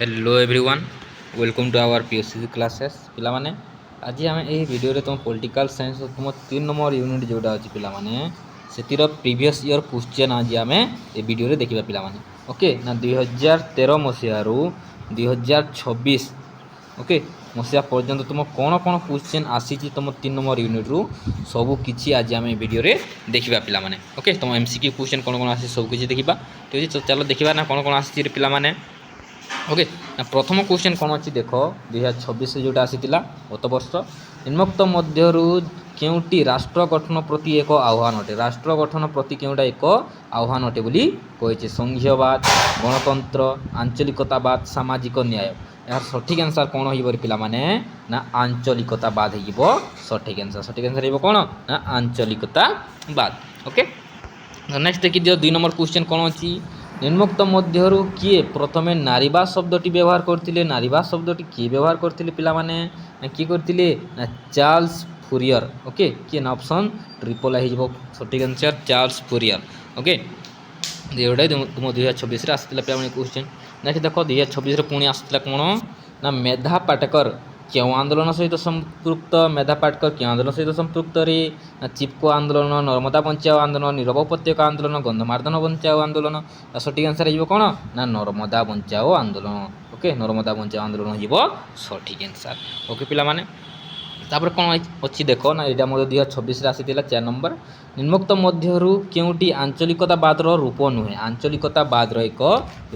Hello everyone welcome to our PSC classes पिला माने आज आम यही वीडियो तुम पॉलिटिकल साइंस तुम 3 नंबर यूनिट जोटा अच्छी पिला माने से प्रीवियस ईयर क्वेश्चन आज आम ए वीडियो देखा पिला माने ओके ना 2013 मसीह 2026 ओके मसीहा पर्यंत तुम कौन कौन क्वेश्चन आसी तुम 3 नंबर यूनिट रु सब किसी आज आम वीडियो देखा पिला माने ओके तुम एमसीक्यू क्वेश्चन कौन कौन आसी सब किसी देखा ठीक है। चलो देखा ना कौन कौन आसी पिला माने ओके प्रथम क्वेश्चन कौन अच्छी देख 2026 जोटा आसीला गत वर्ष निम्नोक्त मध्यरु केउटी राष्ट्र गठन प्रति एक आह्वान अटे राष्ट्र गठन प्रति केउटा एक आह्वान अटे बोली कही संघीयवाद गणतंत्र आंचलिकतावाद सामाजिक न्याय यार सठिक आंसर कौन हो पिला माने ना आंचलिकतावाद हो सठिक आंसर हो कौन ना आंचलिकतावाद ओके। नेक्स्ट देखी दियो 2 नंबर क्वेश्चन कौन अच्छी निम्नोक्त मध्यरु किए प्रथमे नारीवाद शब्दटी व्यवहार करथिले नारीवाद शब्दटी किए व्यवहार करथिले पिला माने किए करथिले ना चार्ल्स फूरियर ओके किए ना ऑप्शन ट्रिपल आई हिजबो सठिक आंसर चार्ल्स फूरियर ओके। एवढा तुम 2026 रे आसीला पिला माने क्वेश्चन नेक्स्ट देखो 2026 रे पुणी आसीला कोन ना मेधा पाटकर क्यों आंदोलन सहित संपृक्त मेधा पाटकर क्यों आंदोलन सहित संपृक्त रे चिपको आंदोलन नर्मदा बंचाओ आंदोलन नीरव उपत्यका आंदोलन गंधमार्दन बंचाओ आंदोलन सठिक आंसर हो कौन ना नर्मदा बंचाओ आंदोलन ओके नर्मदा बंचाओ आंदोलन हो सठिक आंसर ओके पिला माने तापर कौन अच्छी देख ना यहाँ 2026 आसीला 4 नंबर निम्नोक्त मध्यरु केउटी आंचलिकतावाद रूप नुहे आंचलिकतावाद एक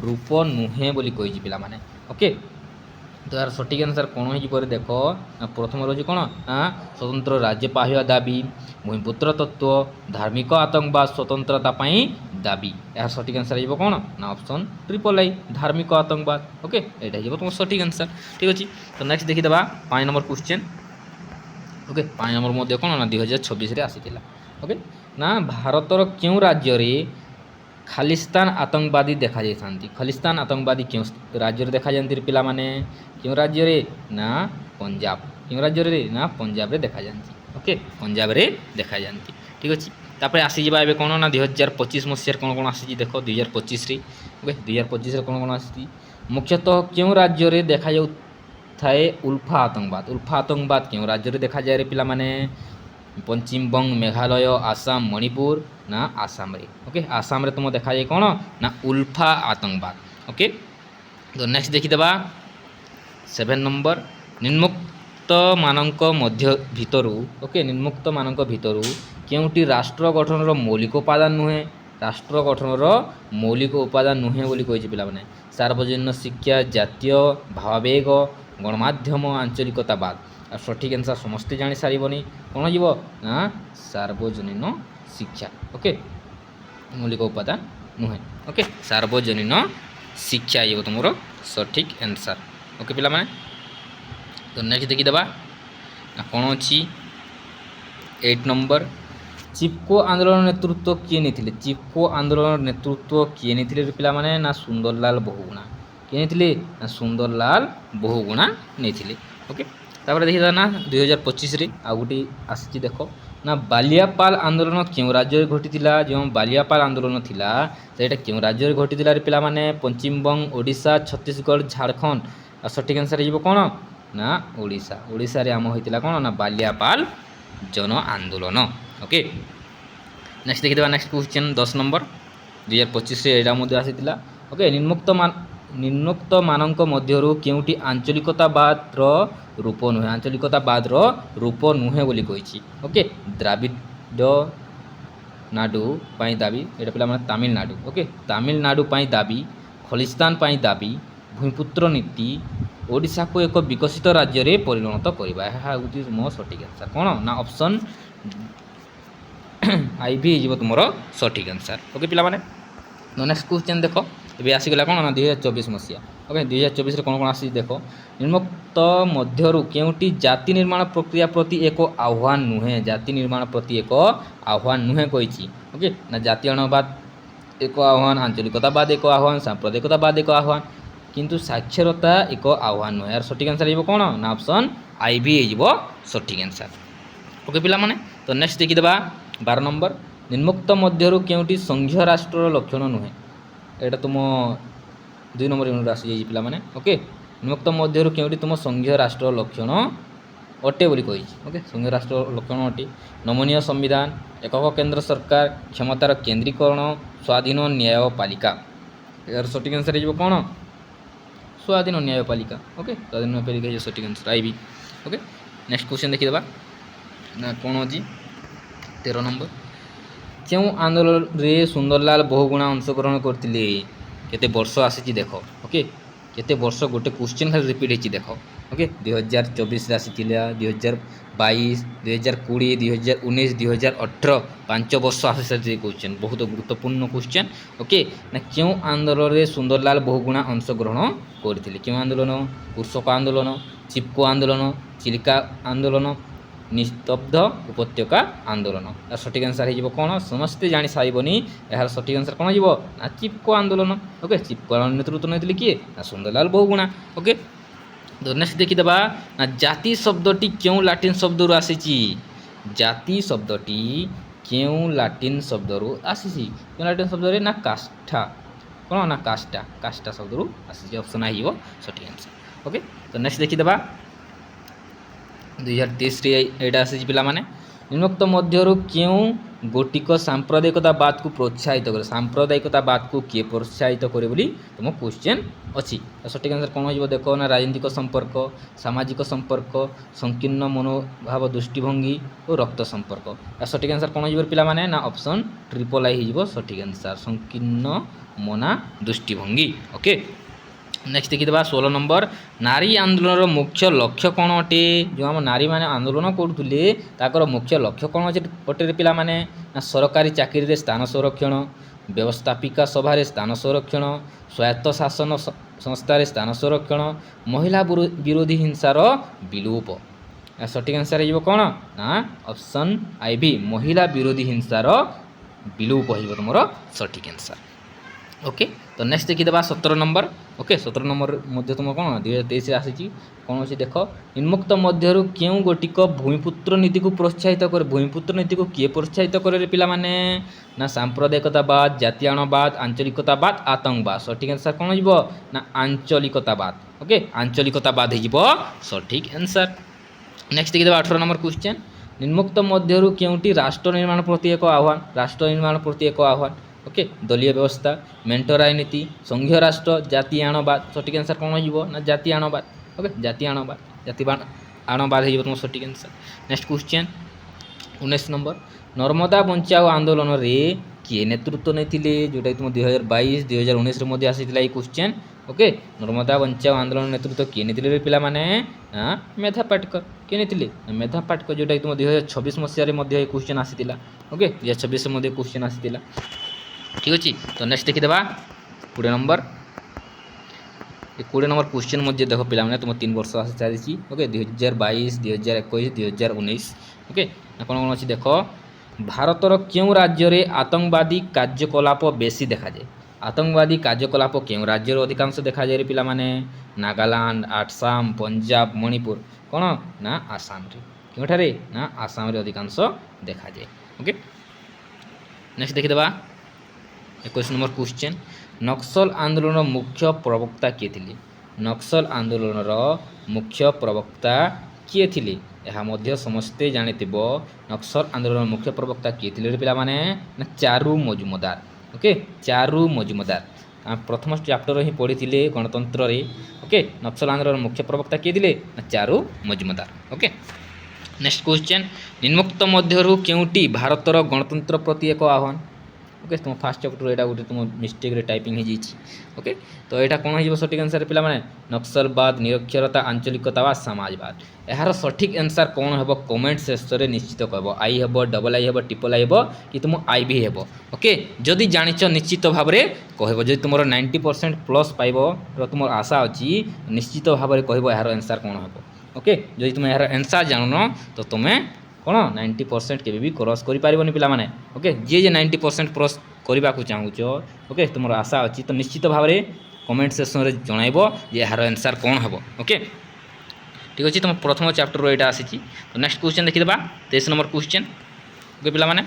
रूप नुहे बोली कही पिला माने ओके। तो यार सठिक आंसर कौन हो देख प्रथम रही कौन स्वतंत्र राज्य पाइबा दाबी भूमिपुत्र तत्व धार्मिक आतंकवाद स्वतंत्रता दाबी यार सठिक आंसर हो कौन ना ऑप्शन ट्रिपल आई धार्मिक आतंकवाद ओके यहाँ हो तुम सठिक आंसर ठीक अच्छे। तो नेक्स्ट देखीदे 5 नंबर क्वेश्चन ओके 5 नंबर मध्य कौन ना 2026 आसीला ओके ना भारतर क्यों राज्य रे खालिस्तान आतंकवादी देखा जाती खालिस्तान आतंकवादी क्यों राज्य देखा जाती पिला माने क्यों राज्य रे ना पंजाब क्यों राज्य रे ना पंजाब रे देखा जाती ओके पंजाब रे देखा जाती ठीक अच्छे। तापर आसीजा ए कौन ना 2025 मसीह कौन कौन आसी देख 2025 रे ओके 2025 कौन कौन आसी मुख्यतः क्यों राज्य रे देखा थाए उल्फा आतंकवाद क्यों राज्य रे देखा जाए रे पिला माने पश्चिम बंग मेघालय आसाम मणिपुर ना आसाम रे ओके आसाम रे तुम देखा जाए कौन ना उल्फा आतंकवाद ओके। तो नेक्स्ट देखीदेबा 7 नंबर निम्नोक्त मानक मध्य भितरु ओके निम्नोक्त मानक भितरु केउटी राष्ट्र गठन मौलिक उपादान नुहे राष्ट्र गठन मौलिक उपादान नुहे बोली कही पिला माने सार्वजनीन शिक्षा जातीय भावावेग गणमाध्यम आंचलिकतावाद और सठिक आंसर समस्ते जानी सारिबनी कौन हो ना सार्वजनीन शिक्षा ओके मौलिक उपादान नुहे ओके सार्वजनीन शिक्षा ये तुम सठिक आंसर ओके पिला माने। तो नेक्स्ट देखीदेबा कौन अच्छी 8 नंबर चिपको आंदोलन नेतृत्व किए नहीं चिपको आंदोलन नेतृत्व किए नहीं पिला माने ना सुंदरलाल बहुगुणा किए नहीं ना सुंदरलाल बहुगुणा नहीं ओके। तापर देखिए ना 2025 रे आ गोटे आसी देख ना बालियापाल आंदोलन क्यों राज्य घटी जो बालियापाल आंदोलन थिला सेटा क्यों राज्य घटी पिला माने पश्चिम बंग ओडिशा छत्तीसगढ़ झारखंड आ सठिक आंसर हो कौन ना ओडिशा ओडिशा रे आम होइतिला कौन ना बालियापाल जन आंदोलन ओके। नेक्स्ट देखिए नेक्स्ट क्वेश्चन 10 नंबर 2025 यहाँ आसीला ओके निम्नोक्त मानक मध्यरु केउटी आंचलिकतावाद रूप नुहे आंचलिकतावाद रूप नुहे बोली कही ओके द्राविड़ नाडु पाई दाबी ये पिला माने तमिलनाडु ओके तमिलनाडु पाई दाबी खलिस्तान पाई दाबी भूमिपुत्र नीति ओडिशा को एक विकसित राज्य रे परिणत करबा है मो सठिक आंसर कौन ना ऑप्शन आईबी हो तुम सठिक आंसर ओके पिला माने। नेक्स्ट क्वेश्चन देख ये आसीगला कौन ना 2024 मसीहा ओके 2024 कौन कौन आसी देख निम्नोक्त मध्यरु केउटी जाति निर्माण प्रक्रिया प्रति एक आह्वान नुहे जाति निर्माण प्रति एक आह्वान नुहे कही ओके ना जातीयवाद एक आह्वान आंचलिकतावाद एक आह्वान सांप्रदायिकतावाद एक आह्वान किंतु साक्षरता एक आह्वान नुहे यार सठिक आंसर हो कौन ना ऑप्शन आईबी हो सठिक आंसर ओके पिला माने। तो नेक्स्ट देखीदेबा 12 नंबर निम्नोक्त मध्यरु केउटी संघीय राष्ट्र लक्षण नुहे एटा तुम 2 नंबर यूनिट आसी जाई पिला माने ओके निम्नोक्त मध्यरु केउटी तुम संघीय राष्ट्र लक्षण अटे बोली कही ओके संघीय राष्ट्र लक्षण अटे नमनीय संविधान एकक केंद्र सरकार क्षमतार केन्द्रीकरण स्वाधीन न्यायपालिका यार सठिक आंसर हो कौन स्वाधीन न्यायपालिका ओके स्वाधीन न्यायपालिका सठिक answer IB okay next question देखिदेबा ना कौन अच्छी 13 नंबर क्यों आंदोलन रे सुंदरलाल बहुगुणा अंशग्रहण करते केते वर्ष आसी देख ओके केते वर्ष गोटे क्वेश्चन खाली रिपीट होती देख ओके 2024 आसी 2022 2020 2019 2018 5 वर्ष आसी सारी क्वेश्चन बहुत गुरुत्वपूर्ण क्वेश्चन ओके ना क्यों आंदोलन रे सुंदरलाल बहुगुणा अंशग्रहण करते क्यों आंदोलन कृषक आंदोलन चिपको आंदोलन चिलिका आंदोलन निस्तब्ध उपत्यका आंदोलन यार सठिक आंसर हो कौन समस्ते जानी सारिबनी यार सठिक आंसर कौन हो ना चिपको आंदोलन ओके चिपको आंदोलन नेतृत्व नहीं किए ना सुंदरलाल बहुगुणा ओके तो नेक्स्ट देखिदेबा ना जाति शब्दटी क्यों लाटिन शब्द रु आसी जाति शब्दटी क्यों लाटिन शब्द रु आसी क्यों लाटिन शब्द रे ना काष्ठा कौन ना काष्ठा काष्ठा शब्द रु आसी ऑप्शन आई हो सठिक आंसर ओके तो नेक्स्ट देखिदेबा 2023 एटा आसी पिला माने निम्नोक्त मध्यरु क्यों गोटिक सांप्रदायिकतावाद को प्रोत्साहित करे सांप्रदायिकतावाद को किए प्रोत्साहित करे बोली तुम क्वेश्चन अच्छी सठिक आंसर कौन हो देख ना राजनीतिक संपर्क सामाजिक संपर्क संकीर्ण मनोभाव दृष्टिभंगी और रक्त संपर्क सठिक आंसर कौन हो पिला माने ना ऑप्शन ट्रिपल आई हो सठिक आंसर संकीर्ण मना दृष्टिभंगी ओके नेक्स्ट देखिदेबा 16 नंबर नारी आंदोलन मुख्य लक्ष्य कौन अटे जो आम नारी माने आंदोलन करुले ताकर मुख्य लक्ष्य कौन अटे पिला माने ना सरकारी चाकरी रे स्थान संरक्षण व्यवस्थापिका सभा रे स्थान संरक्षण स्वायत्त शासन संस्था रे स्थान संरक्षण महिला विरोधी हिंसार विलोप सठिक आंसर हो कौन ना ऑप्शन आई बी महिला विरोधी हिंसार विलोप हो तुम सठिक आंसर ओके तो नेक्स्ट देखिदेबा 17 नंबर ओके 17 नंबर मध्य तुम कौन 2023 आसी कौन अच्छी देख निम्नोक्त मध्यरु क्यों गोटिक भूमिपुत्र नीति को प्रोत्साहित करे भूमिपुत्र नीति को किए प्रोत्साहित करे पिला माने ना सांप्रदायिकतावाद जातीयतावाद आंचलिकतावाद आतंकवाद सठिक आंसर कौन हो ना आंचलिकतावाद ओके आंचलिकतावाद हो सठिक आंसर नेक्स्ट देखिदेबा 18 नंबर क्वेश्चन निम्नोक्त मध्यरु क्योंटी राष्ट्र निर्माण प्रति एक आह्वान राष्ट्र निर्माण प्रति एक आह्वान ओके दलीय व्यवस्था मेंटो राजनीति संघीय राष्ट्र जाति आणवाद सठिक आंसर कौन हो ना जाति आणवाद ओके जाति आणवाद हो तुम सठिक answer next question 19 number Narmada Bachao Andolan रे किए नेतृत्व नहीं जोटा तुम 2022 2019 रे आसी क्वेश्चन ओके नर्मदा बंचाओ आंदोलन नेतृत्व किए नहीं पिला माने मेधा पाटकर किए नहीं मेधा पाटकर जोटा तुम 2026 मसीह क्वेश्चन आसी ओके 2026 क्वेश्चन आसी ठीक अच्छे तो नेक्स्ट देखिदेबा 20 नंबर 20 नंबर क्वेश्चन मध्य देख पिला माने तुम 3 वर्ष आसी सारी ओके 2022 2021 2019 ओके कौन कौन अच्छी देख भारतर क्यों राज्य रे आतंकवादी कार्यकलाप बेसी देखा जाए आतंकवादी कार्यकलाप क्यों राज्य अधिकांश देखा जाए पिला माने नागालैंड आसाम पंजाब मणिपुर कौन ना आसाम रे क्योंठारे ना आसाम रे अधिकांश देखा जाए ओके नेक्स्ट देखिदेबा 21 नंबर क्वेश्चन नक्सल आंदोलन मुख्य प्रवक्ता किए थे नक्सल आंदोलन मुख्य प्रवक्ता किए थे यह मध्य समस्ते जानिथिब नक्सल आंदोलन मुख्य प्रवक्ता किए थे पिला माने चारू मजुमदार ओके चारू मजुमदार प्रथम चैप्टर ही पढ़ी थे गणतंत्र रे ओके नक्सल आंदोलन मुख्य प्रवक्ता किए थे Charu Majumdar okay next question निम्नोक्त मध्यरु केउटी भारतर गणतंत्र प्रति एक आह्वान ओके तुम फास्ट चैप्टर एटा गोटे तुम मिस्टेक रे टाइपिंग हो जाइए ओके तो यहाँ कौन हो सठिक आंसर पिला माने नक्सलवाद निरक्षरता आंचलिकतावाद समाजवाद यार सठिक आंसर कौन हे कमेंट सेक्शन रे निश्चित कहब आई हे double I hey triple I हे कि तुम आई भी हे ओके जदि जानिच निश्चित भाव में कहब जब तुम 90% प्लस पाइब तुम आशा अच्छी निश्चित भाव में कहब यार आंसर कौन हे ओके जदि तुम यार आंसर जानून तो तुम्हें कौन 90% के भी क्रॉस कर पारबनी पिला माने ओके जी 90% क्रॉस करने को चाहूच ओके तुम आशा अच्छी तो निश्चित भाव में कमेंट सेक्शन में जनइब यार आंसर कौन हे ओके ठीक अच्छे तुम प्रथम चैप्टर यहाँ आसी तो नेक्स्ट क्वेश्चन देखिदेबा 23 नंबर क्वेश्चन ओके पिला माने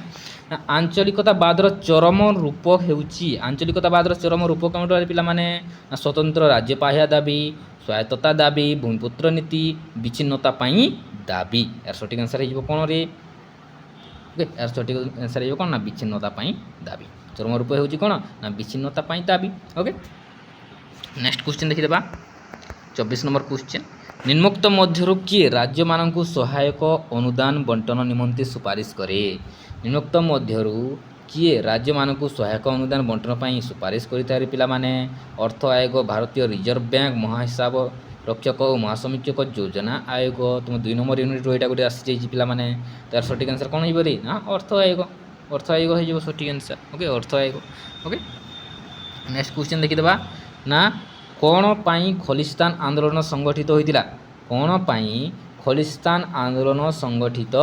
आंचलिकतावादर चरम रूप हेउची आंचलिकतावादर चरम रूप केउटा पिला माने स्वतंत्र राज्य पाहिया दाबी स्वायत्तता दाबी भूमिपुत्र नीति विच्छिन्नता पाई दाबी यार सठिक आंसर हो कौन रे ओके यार सठिक आंसर हो कौन ना विच्छिन्नता पाई दाबी चरम रूप हेउची कौन ना विच्छिन्नता पाई दाबी ओके नेक्स्ट क्वेश्चन देखिदेबा 24 नंबर क्वेश्चन निम्नोक्त मध्यरु किए राज्य मानकु सहायक अनुदान बंटन निमंते सुपारिश करे निम्नोक्त मध्यरु किए राज्य मानकु सहायक अनुदान बंटन पाई सुपारिश करितारे पिला माने अर्थ आयोग भारतीय रिजर्व बैंक महाहिसाब रक्षक और महासमीक्षक योजना आयोग तुम 2 नंबर यूनिट एटा गोटे आसी जाई पिला माने तार सठिक आंसर कोन होइबो रे ना अर्थ आयोग हो जेबो सठिक आंसर ओके अर्थ आयोग ओके नेक्स्ट क्वेश्चन देखि देबा ना कौन पाई खलिस्तान आंदोलन संगठित होइतिला कौन पाई खलिस्तान आंदोलन संगठित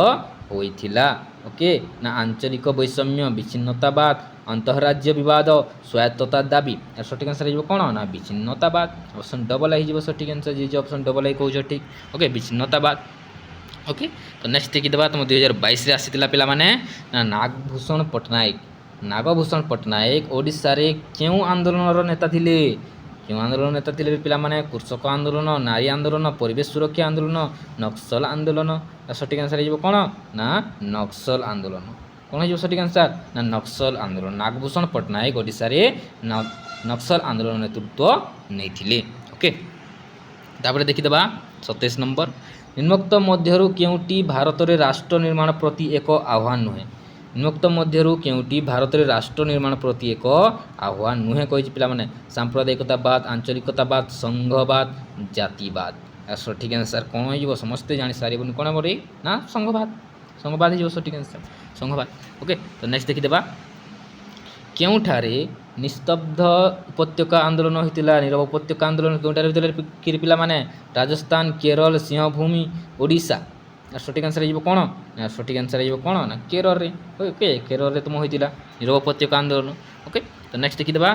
होइतिला ओके ना आंचलिक वैषम्य विच्छिन्नतावाद अंतरराज्य विवाद स्वायत्तता दाबी यार सठिक आंसर हो कौन ना विच्छिन्नतावाद ऑप्शन डबल आई सठिक आंसर जी ऑप्शन डबल आई कहूछ ठीक ओके विच्छिन्नतावाद ओके तो नेक्स्ट देखि देबा तुम 2022 रे आसीतिला पिला माने ना नागभूषण पट्टनायक ओडिशा रे केउ आंदोलन रो नेता थिले क्यों आंदोलन नेता थे पे कृषक आंदोलन नारी आंदोलन परिवेश सुरक्षा आंदोलन नक्सल आंदोलन सठिक आंसर हो कौन ना नक्सल आंदोलन कौन हो सठिक आंसर ना नक्सल आंदोलन नागभूषण पट्टनायक ओडिशा रे नक्सल आंदोलन नेतृत्व नहीं ओके तापर देखिदेबा 27 नंबर निम्नोक्त मध्यरु केउटी भारत रे राष्ट्र निर्माण प्रति एक आह्वान नुहे निम्नोक्त मध्यरु केउटी भारत रे राष्ट्र निर्माण प्रति एक आह्वान नुहे कहि पिला माने सांप्रदायिकतावाद आंचलिकतावाद संघवाद जातिवाद सठिक आंसर कौन हो समस्ते जानी सारे कौन हम ना संघवाद हो सठिक आंसर संघवाद ओके तो नेक्स्ट देखिदेबा केउठारे निस्तब्ध उपत्यका आंदोलन होता नीरव उपत्यका आंदोलन केउठारे होता कि पिला माने राजस्थान केरल सिंहभूमि ओडिशा सठिक आंसर हो कौन ना सठिक आंसर हो कौन ना केरल रे ओके केरल रे तुम होता नीरव उपत्यका आंदोलन ओके तो नेक्स्ट देखिदेबा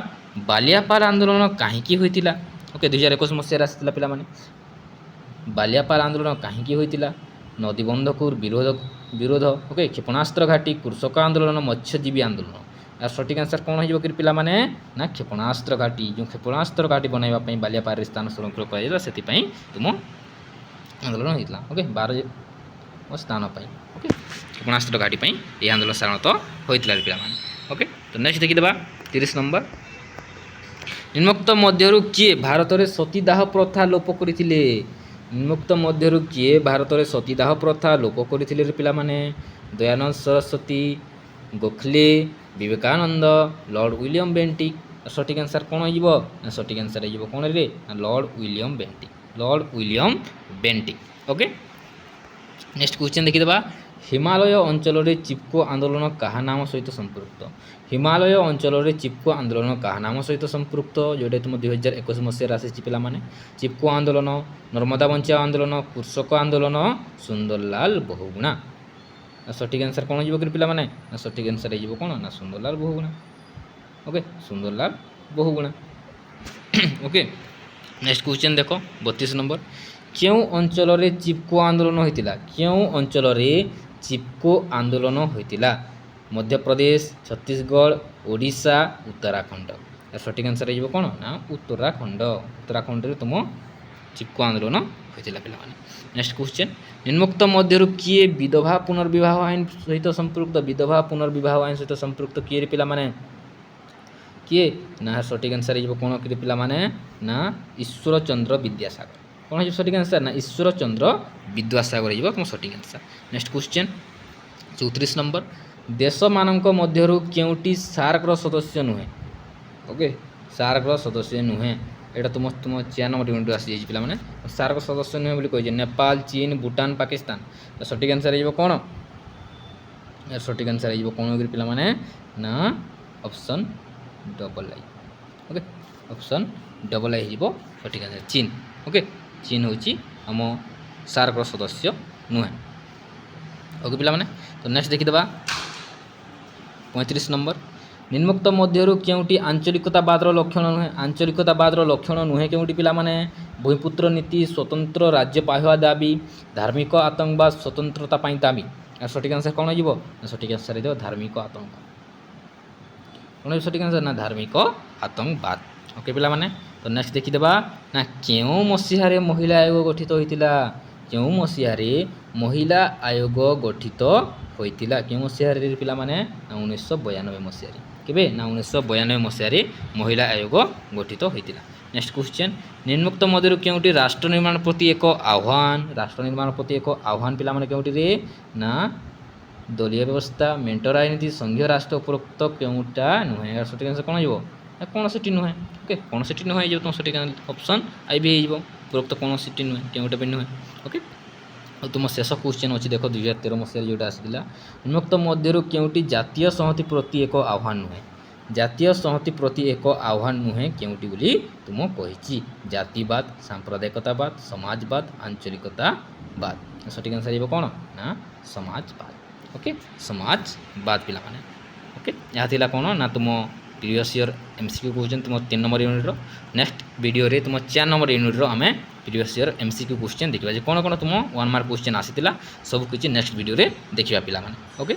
बालियापाल आंदोलन कहीं होता ओके 2021 मसीह आसाला पिला माने बालियापाल आंदोलन कहीं होता नदीबंधक विरोध ओके क्षेपणास्त्र घाटी कृषक आंदोलन मत्स्यजीवी आंदोलन यार सठिक आंसर कौन हो पिला माने ना क्षेपणास्त्र घाटी जो क्षेपणास्त्र घाटी बनवाई बालियापाल स्थान संरक्षण कर तुम आंदोलन होता ओके 12 स्थान ओके क्षेपणास्त्र घाटी ये आंदोलन साधारणतः होता पिला माने ओके तो नेक्स्ट देखिदेबा 30 नंबर निम्नोक्त मध्यरु किए भारत में सतीदाह प्रथा लोप करथिले निम्नोक्त मध्यरु किए भारत में सतीदाह प्रथा लोप करथिले पिला माने Dayanand Saraswati Gokhale Vivekananda Lord William Bentinck सठिक आंसर कौन हो सठिक आंसर हो कौन रे Lord William Bentinck okay next question देखिदेबा हिमालय अंचल चिपको आंदोलन क्या नाम सहित संपृक्त हिमालय अंचल चिपको आंदोलन क्या नाम सहित संपृक्त जोटा तुम 2021 मसीह आसी पिला माने चिपको आंदोलन नर्मदा बंचाओ आंदोलन कृषक आंदोलन सुंदरलाल बहुगुणा सठिक आंसर कौन हो पिला माने सठिक आंसर हो कौन ना Sundarlal Bahuguna okay Sundarlal Bahuguna okay next question देखो 32 नंबर क्यों अंचल चिपको आंदोलन होता क्यों अंचल चिपको आंदोलन होता मध्य प्रदेश छत्तीसगढ़ ओडिशा उत्तराखंड सठिक आंसर हो कौन ना उत्तराखंड तुम चिपको आंदोलन होता पे नेक्स्ट क्वेश्चन निम्नोक्त मध्यरु किए विधवा पुनर्विवाह आईन सहित संपृक्त विधवा पुनर्विवाह आईन सहित संपृक्त किए पिला माने किए ना सठिक आंसर हो कौन कि पिला माने ना ईश्वर चंद्र विद्यासागर कौन हो सठिक आंसर ना ईश्वर चंद्र विद्यासागर हो तुम सठिक आंसर नेक्स्ट क्वेश्चन 34 नंबर देश मानक मध्यरु केउटी सार्क सदस्य नुहे ओके सार्क सदस्य नुहे एटा तुम 4 नंबर यूनिट आसी जाइए पिला माने सार्क सदस्य नुहे बोली कहि नेपाल चीन भूटान पाकिस्तान तो सठिक आंसर हो कौन सठिक आंसर हो कौन पिला माने ना ऑप्शन डबल आई ओके ऑप्शन डबल आई हो सठिक आंसर चीन ओके चीन होची हम सार्क सदस्य नुहे ओके पिला माने तो नेक्स्ट देखिदेबा 35 नंबर निम्नोक्त मध्यरु केउटी आंचलिकतावाद लक्षण नुहे आंचलिकतावाद लक्षण नुहे केउटी पिला माने भूमिपुत्र नीति स्वतंत्र राज्य पाहिवा दाबी धार्मिक आतंकवाद स्वतंत्रता पाई दाबी ସଠିକ୍ ଆନ୍ସର୍ କ'ଣ ହେଇଯିବ ନା ସଠିକ୍ ଆନ୍ସର୍ ହେଇଯିବ ଧାର୍ମିକ ଆତଙ୍କବାଦ। କ'ଣ ହେଇଯିବ ସଠିକ୍ ଆନ୍ସର୍ ନା ଧାର୍ମିକ ଆତଙ୍କବାଦ। ଓକେ ପିଲାମାନେ, ତ ନେକ୍ସଟ ଦେଖିଦେବା ନା କେଉଁ ମସିହାରେ ମହିଳା ଆୟୋଗ ଗଠିତ ହୋଇଥିଲା? କେଉଁ ମସିହାରେ ମହିଳା ଆୟୋଗ ଗଠିତ ହୋଇଥିଲା? କେଉଁ ମସିହାରେ ପିଲାମାନେ? ନା 1992 ମସିହାରେ। କେବେ ନା 1992 ମସିହାରେ ମହିଳା ଆୟୋଗ ଗଠିତ ହୋଇଥିଲା। ନେକ୍ସଟ କ୍ୱେଶ୍ଚନ୍, ନିମ୍ନୋକ୍ତ ମଧ୍ୟରୁ କେଉଁଟି ରାଷ୍ଟ୍ର ନିର୍ମାଣ ପ୍ରତି ଏକ ଆହ୍ୱାନ? ରାଷ୍ଟ୍ର ନିର୍ମାଣ ପ୍ରତି ଏକ ଆହ୍ୱାନ ପିଲାମାନେ କେଉଁଟିରେ? ନା ଦଳୀୟ ବ୍ୟବସ୍ଥା, ମେଣ୍ଟ ରାଜନୀତି, ସଂଘୀୟ ରାଷ୍ଟ୍ର, ଉପରୋକ୍ତ କେଉଁଟା ନୁହେଁ? ଏହାର ସଠିକ୍ ଆନ୍ସର୍ କ'ଣ ହେଇଯିବ? ନା କୌଣସିଟି ନୁହେଁ। ଓକେ, କୌଣସିଟି ନୁହେଁ ହେଇଯିବ ତୁମ ସଠିକ୍ ଅପସନ୍ ଆଇ ବି ହେଇଯିବ। ଉପରୋକ୍ତ କୌଣସିଟି ନୁହେଁ, କେଉଁଟା ବି ନୁହେଁ। ଓକେ, ଆଉ ତୁମ ଶେଷ କ୍ୱେଶ୍ଚନ୍ ଅଛି ଦେଖ 2013 ମସିହାରେ ଯେଉଁଟା ଆସିଥିଲା, ନିମ୍ନୋକ୍ତ ମଧ୍ୟରୁ କେଉଁଟି ଜାତୀୟ ସଂହତି ପ୍ରତି ଏକ ଆହ୍ୱାନ ନୁହେଁ? ଜାତୀୟ ସଂହତି ପ୍ରତି ଏକ ଆହ୍ୱାନ ନୁହେଁ କେଉଁଟି ବୋଲି ତୁମ କହିଛି? ଜାତିବାଦ, ସାମ୍ପ୍ରଦାୟିକତାବାଦ, ସମାଜବାଦ, ଆଞ୍ଚଳିକତାବାଦ। ସଠିକ୍ ଆନ୍ସର୍ ହେଇଯିବ କ'ଣ? ନା ସମାଜବାଦ। ଓକେ, ସମାଜବାଦ ପିଲାମାନେ। ଓକେ, ଏହା ଥିଲା କ'ଣ ନା ତୁମ ପ୍ରିଭିୟସ୍ ଇୟର୍ MCQ क्वेश्चन तुम 3 नंबर यूनिट्र। नेक्स्ट वीडियो रे तुम 4 नंबर यूनिट्र आम प्रिवियस इयर MCQ क्वेश्चन देखा कौन कौन तुम 1 मार्क क्वेश्चन आसीला सब किसी नेक्स्ट वीडियो रे देखा पिला माने। ओके।